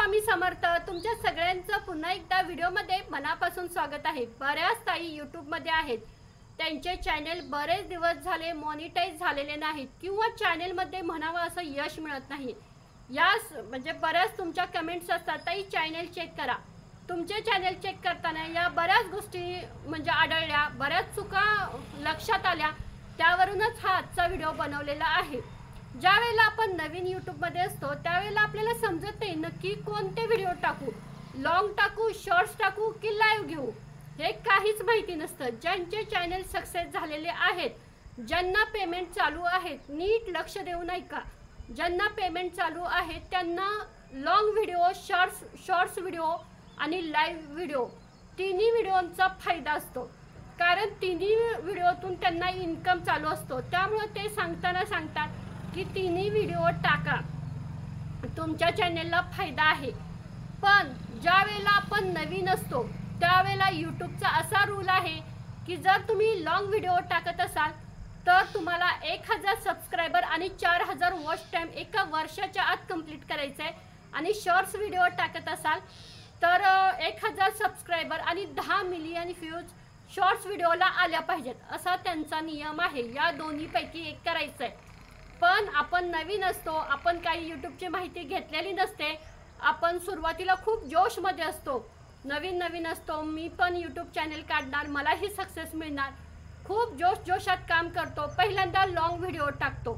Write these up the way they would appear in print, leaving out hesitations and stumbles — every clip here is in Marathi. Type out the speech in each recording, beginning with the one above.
स्वामी समर्थ। तुमच्या सगळ्यांचं पुन्हा एकदा व्हिडिओमध्ये मनापासून स्वागत आहे। बऱ्याच ताई यूट्यूबमध्ये आहेत, त्यांचे चॅनल बरेच दिवस झाले मॉनिटाईज झालेले नाहीत किंवा चॅनलमध्ये म्हणावं असं यश मिळत नाही। यास म्हणजे बऱ्याच तुमच्या कमेंट्स असतात, ताई चॅनल चेक करा। तुमचे चॅनल चेक करताना या बऱ्याच गोष्टी म्हणजे आढळल्या, बऱ्याच चुका लक्षात आल्या, त्यावरूनच हा आजचा व्हिडिओ बनवलेला आहे। ज्या वेळेला आपण नवीन यूट्यूबमध्ये असतो त्यावेळेला आपल्याला समजत नाही नक्की कोणते व्हिडिओ टाकू, लॉंग टाकू, शॉर्ट्स टाकू की लाईव्ह घेऊ, हे काहीच माहिती नसतं। ज्यांचे चॅनल सक्सेस झालेले आहेत, ज्यांना पेमेंट चालू आहेत, नीट लक्ष देऊन ऐका। ज्यांना पेमेंट चालू आहे त्यांना लॉंग व्हिडिओ, शॉर्ट्स व्हिडिओ आणि लाईव्ह व्हिडिओ तिन्ही व्हिडिओंचा फायदा असतो, कारण तिन्ही व्हिडिओतून त्यांना इन्कम चालू असतो। त्यामुळे ते सांगतात की तिन्ही व्हिडिओ टाका, तुमच्या चॅनलला फायदा आहे। पण ज्या वेळेला आपण नवीन असतो त्यावेळेला यूट्यूबचा असा रूल आहे की जर तुम्ही लॉंग व्हिडिओ टाकत असाल तर तुम्हाला 1000 सबस्क्रायबर आणि 4000 वॉच टाइम एका वर्षाच्या आत कंप्लीट करायचं आहे। आणि शॉर्ट्स व्हिडिओ टाकत असाल तर 1000 सबस्क्रायबर आणि 10 मिलियन व्ह्यूज शॉर्ट्स व्हिडिओला आल्या पाहिजेत, असा त्यांचा नियम आहे। या दोन्हीपैकी एक करायचं आहे। पण आपण नवीन असतो, आपण काही यूट्यूबची माहिती घेतलेली नसते, आपण सुरुवातीला खूप जोशमध्ये असतो, नवीन असतो। मी पण यूट्यूब चॅनल काढणार, मलाही सक्सेस मिळणार, खूप जोशात काम करतो, पहिल्यांदा लॉंग व्हिडिओ टाकतो।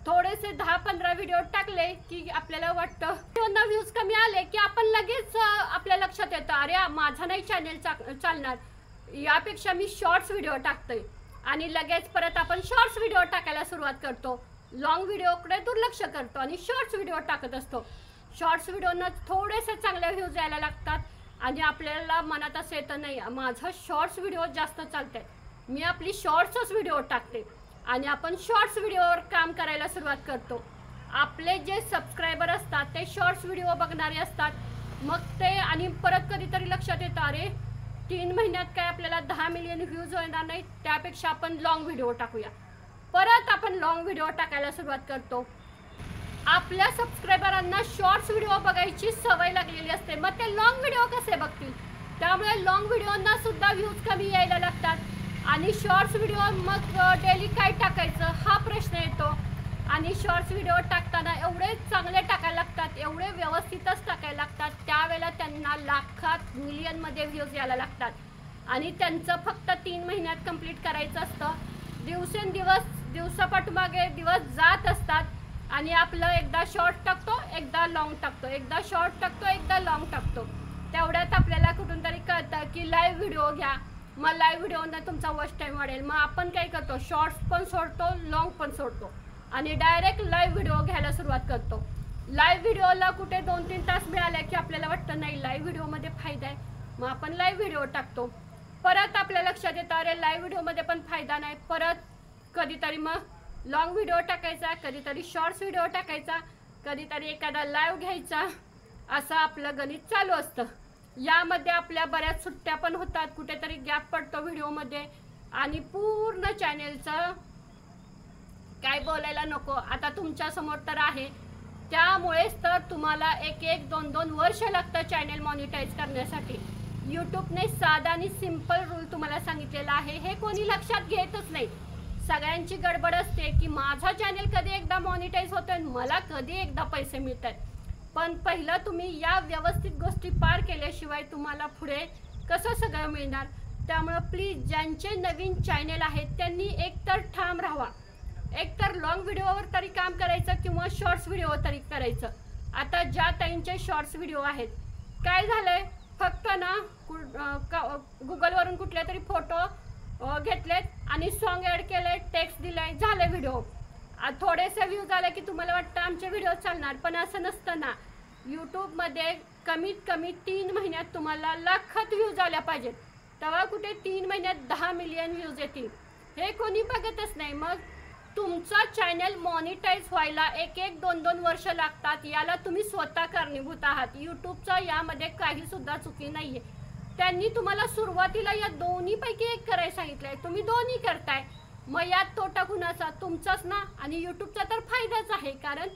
थोडेसे 10-15 व्हिडिओ टाकले की आपल्याला वाटतं त्यांना व्ह्यूज कमी आले की आपण लगेच आपल्या लक्षात येतं, अरे माझा नाही चॅनल चालणार, यापेक्षा मी शॉर्ट्स व्हिडिओ टाकतोय आणि लगेच परत आपण शॉर्ट्स व्हिडिओ टाकायला सुरुवात करतो। लॉंग व्हिडिओकडे दुर्लक्ष करतो आणि शॉर्ट्स व्हिडिओ टाकत असतो। शॉर्ट्स व्हिडिओना थोडेसे चांगले व्ह्यूज यायला लागतात आणि आपल्याला मनात असं येतं, नाही माझं शॉर्ट्स व्हिडिओ जास्त चालतंय, मी आपली शॉर्ट्सच व्हिडिओ टाकते आणि आपण शॉर्ट्स व्हिडिओवर काम करायला सुरुवात करतो। आपले जे सबस्क्रायबर असतात ते शॉर्ट्स व्हिडिओ बघणारे असतात, मग ते आणि परत कधीतरी लक्षात येतं, अरे 3 महिन्यात काय आपल्याला 10 मिलियन व्ह्यूज होणार नाही, त्यापेक्षा आपण लॉंग व्हिडिओ टाकूया। परत आपण लॉंग व्हिडिओ टाकायला सुरुवात करतो। आपल्या सबस्क्रायबरांना शॉर्ट्स व्हिडिओ बघायची सवय लागलेली असते, मग ते लॉंग व्हिडिओ कसे बघतील? त्यामुळे लॉंग व्हिडिओंना सुद्धा व्ह्यूज कमी यायला लागतात आणि शॉर्ट्स व्हिडिओ मग डेली काय टाकायचं हा प्रश्न येतो। आणि शॉर्ट्स व्हिडिओ टाकताना एवढे चांगले टाकायला लागतात, एवढे व्यवस्थितच टाकायला लागतात, त्यावेळेला त्यांना लाखात मिलियनमध्ये व्ह्यूज यायला लागतात आणि त्यांचं फक्त 3 महिन्यात कंप्लीट करायचं असतं। दिवसापाठोमागे दिवस जात असतात आणि आपलं एकदा शॉर्ट टाकतो, एकदा लॉंग टाकतो, एकदा शॉर्ट टाकतो, एकदा लॉंग टाकतो। तेवढ्यात आपल्याला कुठून तरी कळतं की लाईव्ह व्हिडिओ घ्या, मग लाईव्ह व्हिडिओनं तुमचा वॉच टाईम वाढेल। मग आपण काय करतो, शॉर्ट्स पण सोडतो, लॉंग पण सोडतो आणि डायरेक्ट लाईव्ह व्हिडिओ घ्यायला सुरुवात करतो। लाईव्ह व्हिडिओला कुठे 2-3 तास मिळाले की आपल्याला वाटतं नाही लाईव्ह व्हिडिओमध्ये फायदा आहे, मग आपण लाईव्ह व्हिडिओ टाकतो। परत आपल्या लक्षात येतं, अरे लाईव्ह व्हिडिओमध्ये पण फायदा नाही, परत कधीतरी मग लॉंग व्हिडिओ टाकायचा, कधीतरी शॉर्ट्स व्हिडिओ टाकायचा, कधीतरी एखादा लाईव्ह घ्यायचा, असं आपलं गणित चालू असतं। यामध्ये आपल्या बऱ्याच सुट्ट्या पण होतात, कुठेतरी गॅप पडतो व्हिडिओमध्ये आणि पूर्ण चॅनलचं काय बोलायला नको, आता तुमच्या समोर तर आहे। त्यामुळेच तर तुम्हाला 1-2 वर्ष लागतं चॅनल मॉनिटाईज करण्यासाठी। यूट्यूबने साधा आणि सिंपल रूल तुम्हाला सांगितलेला आहे, हे कोणी लक्षात घेतच नाही। सगळ्यांची गडबड असते की माझा चॅनल कधी एकदा मॉनिटाईज होतोय, मला कधी एकदा पैसे मिळतात। पण पहिलं तुम्ही या व्यवस्थित गोष्टी पार केल्याशिवाय तुम्हाला पुढे कसं सगळं मिळणार? त्यामुळं प्लीज ज्यांचे नवीन चॅनल आहेत त्यांनी एकतर ठाम राहावा, एकतर लॉंग व्हिडिओवर तरी काम करायचं किंवा शॉर्ट्स व्हिडिओ तरी करायचं। आता ज्या ताईंचे शॉर्ट्स व्हिडिओ आहेत, काय झालंय, फक्त ना गुगलवरून कुठले तरी फोटो घेतलेत आणि सॉन्ग ॲड केले, टेक्स्ट दिलाय, झाले व्हिडिओ। थोडेसे व्ह्यूज आले की तुम्हाला वाटतं आमचे व्हिडिओ चालणार, पण असं नसतं ना। यूट्यूबमध्ये कमीत कमी 3 महिन्यात तुम्हाला लाखात व्ह्यूज आल्या पाहिजेत, तेव्हा कुठे 3 महिन्यात 10 मिलियन व्ह्यूज येतील, हे कोणी बघतच नाही। मग तुमचा चॅनल मॉनिटाईज व्हायला 1-2 वर्ष लागतात, याला तुम्ही स्वतः कारणीभूत आहात। यूट्यूबचा यामध्ये काही सुद्धा चुकी नाहीये। त्यांनी तुम्हाला सुरुवातीला या दोन्हीपैकी एक करायला सांगितलंय, तुम्ही दोन्ही करताय, मग यात तोटा कुणाचा? तुमचाच ना। आणि यूट्यूबचा तर फायदाच आहे, कारण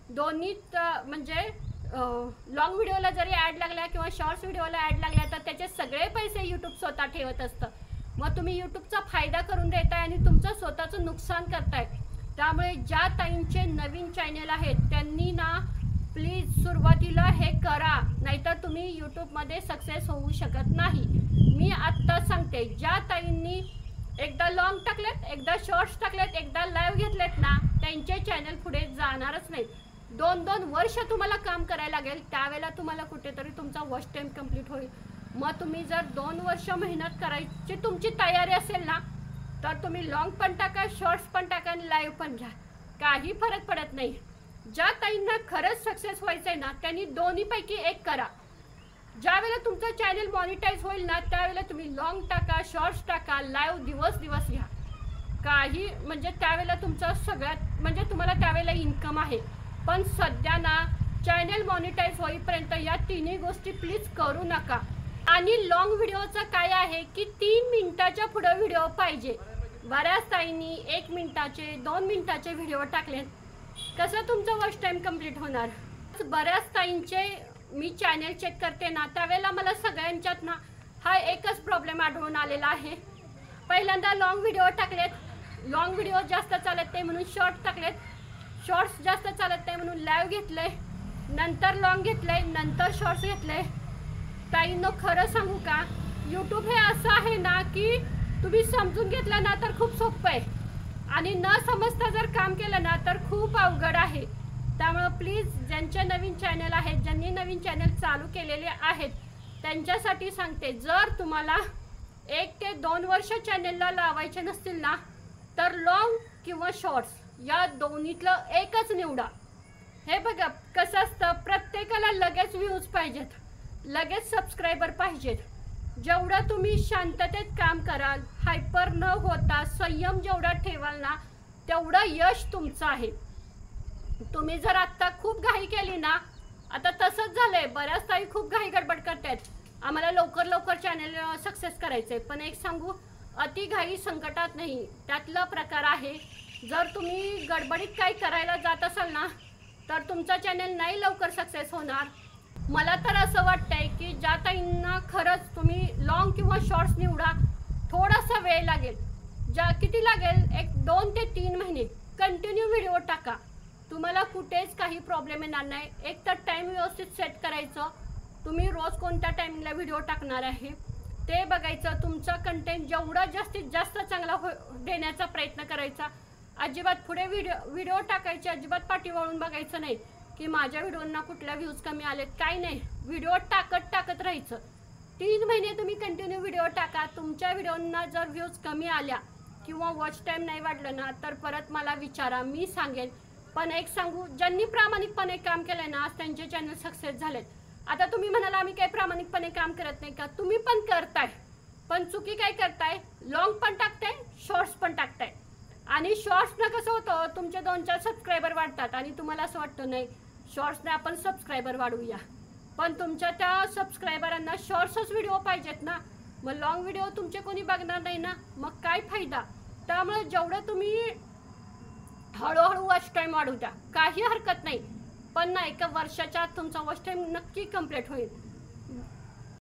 दोन्ही म्हणजे लॉंग व्हिडिओला जरी ॲड लागल्या किंवा शॉर्ट्स व्हिडिओला ॲड लागल्या तर त्याचे सगळे पैसे यूट्यूब स्वतः ठेवत असतं. मग तुम्ही यूट्यूबचा फायदा करून देताय आणि तुमचं स्वतःचं नुकसान करताय. त्यामुळे ज्या ताईंचे नवीन चॅनल आहेत त्यांनी ना प्लीज सुरुवातीला हे करा, नाहीतर तुम्ही यूट्यूबमध्ये सक्सेस होऊ शकत नाही. मी आत्ता सांगते, ज्या ताईंनी एकदा लॉंग टाकलेत, एकदा शॉर्ट्स टाकलेत, एकदा लाईव्ह घेतलेत ना, त्यांचे चॅनल पुढे जाणारच नाहीत. 2-2 वर्ष तुम्हाला काम करायला लागेल, त्यावेळेला तुम्हाला कुठेतरी तुमचा वॉच टाईम कंप्लीट होईल. मग तुम्ही जर 2 वर्ष मेहनत करायची तुमची तयारी असेल ना, तर तुम्ही लॉंग पण टाका, शॉर्ट्स पण टाका आणि लाईव्ह पण घ्या, काही फरक पडत नाही. ज्या ताईंना खरंच सक्सेस व्हायचं आहे ना, त्यांनी दोन्हीपैकी एक करा. ज्यावेळेला तुमचं चॅनल मॉनिटाईज होईल ना, त्यावेळेला तुम्ही लॉंग टाका, शॉर्ट्स टाका, लाईव्ह दिवस घ्या, काही म्हणजे त्यावेळेला तुमचं सगळ्यात म्हणजे तुम्हाला त्यावेळेला इन्कम आहे. पण सध्या ना चॅनल मॉनिटाईज होईपर्यंत या तिन्ही गोष्टी प्लीज करू नका. आणि लॉंग व्हिडिओचं काय आहे की 3 मिनिटाच्या पुढे व्हिडिओ पाहिजे. बऱ्याच ताईंनी 1 मिनिटाचे 2 मिनिटाचे व्हिडिओ टाकले, कसं तुमचं वॉच टाईम कंप्लीट होणार. बऱ्याच ताईंचे मी चॅनल चेक करते ना, त्यावेळेला मला सगळ्यांच्यात ना हा एकच प्रॉब्लेम आढळून आलेला आहे. पहिल्यांदा लॉंग व्हिडिओ टाकलेत, लॉंग व्हिडिओ जास्त चालत नाही म्हणून शॉर्ट टाकलेत, शॉर्ट्स जास्त चालत नाही म्हणून लाईव्ह घेतले, नंतर लॉंग घेतले, नंतर शॉर्ट्स घेतले. ताईंनो खरं सांगू का, यूट्यूब हे असं आहे ना की तुम्ही समजून घेतलं ना तर खूप सोपं आहे आणि न समजता जर काम केलं ना तर खूप अवघड आहे. त्यामुळे प्लीज ज्यांचे नवीन चॅनल आहेत, ज्यांनी नवीन चॅनल चालू केलेले आहेत त्यांच्यासाठी सांगते, जर तुम्हाला 1 ते 2 वर्ष चॅनलला लावायचे नसतील ना, तर लॉंग किंवा शॉर्ट्स या दोन्हीतलं एकच निवडा. हे बघा कसं असतं, प्रत्येकाला लगेच व्ह्यूज पाहिजेत, लगेच सबस्क्रायबर पाहिजेत. जेवढं तुम्ही शांततेत काम कराल, हायपर न होता संयम जेवढा ठेवाल ना, तेवढं यश तुमचं आहे. तुम्ही जर आत्ता खूप घाई केली ना, आता तसंच झालंय, बऱ्याच ताई खूप घाई गडबड करतात, आम्हाला लवकर चॅनल सक्सेस करायचंय. पण एक सांगू, अति घाई संकटात नाही, त्यातला प्रकार आहे. जर तुम्ही गडबडीत काही करायला जात असाल ना, तर तुमचा चॅनल नाही लवकर सक्सेस होणार. मला तर असं वाटतंय की ज्या ताईंना खरंच तुम्ही लॉंग किंवा शॉर्ट्स निवडा, थोडासा वेळ लागेल, किती लागेल, 2 ते 3 महिने कंटिन्यू व्हिडिओ टाका, तुम्हाला कुठेच काही प्रॉब्लेम येणार नाही. एक तर टाईम व्यवस्थित सेट करायचं, तुम्ही रोज कोणत्या टायमिंगला व्हिडिओ टाकणार आहे ते बघायचं, तुमचा कंटेंट जेवढा जास्तीत जास्त चांगला देण्याचा प्रयत्न करायचा. अजिबात पुढे व्हिडिओ टाकायचे, अजिबात पाठी वळून बघायचं नाही की माझ्या व्हिडिओंना कुठल्या व्ह्यूज कमी आलेत, काही नाही, व्हिडिओ टाकत राहायचं. 3 महिने तुम्ही कंटिन्यू व्हिडिओ टाका. तुमच्या व्हिडिओंना जर व्ह्यूज कमी आल्या किंवा वॉच टाईम नाही वाढलं ना, तर परत मला विचारा, मी सांगेन. पण एक सांगू, ज्यांनी प्रामाणिकपणे काम केलंय ना, आज त्यांचे चॅनल सक्सेस झालेत. आता तुम्ही म्हणाल आम्ही काही प्रामाणिकपणे काम करत नाही का, तुम्ही पण करताय, पण चुकी काय करताय, लॉंग पण टाकताय, शॉर्ट्स पण टाकताय. आणि शॉर्ट्सनं कसं होतं, तुमचे 2-4 सबस्क्रायबर वाढतात आणि तुम्हाला असं वाटतं नाही शॉर्ट्सने आपण सबस्क्रायबर वाढवूया, पण तुमच्या त्या सबस्क्रायबरांना शॉर्ट्सच व्हिडिओ पाहिजेत ना, मग लॉंग व्हिडिओ तुमचे कोणी बघणार नाही ना, मग काय फायदा. त्यामुळे जेवढं तुम्ही हळूहळू वॉच टाईम वाढवू द्या, काही हरकत नाही, पण ना 1 वर्षाच्या आत तुमचा वॉच टाईम नक्की कंप्लीट होईल.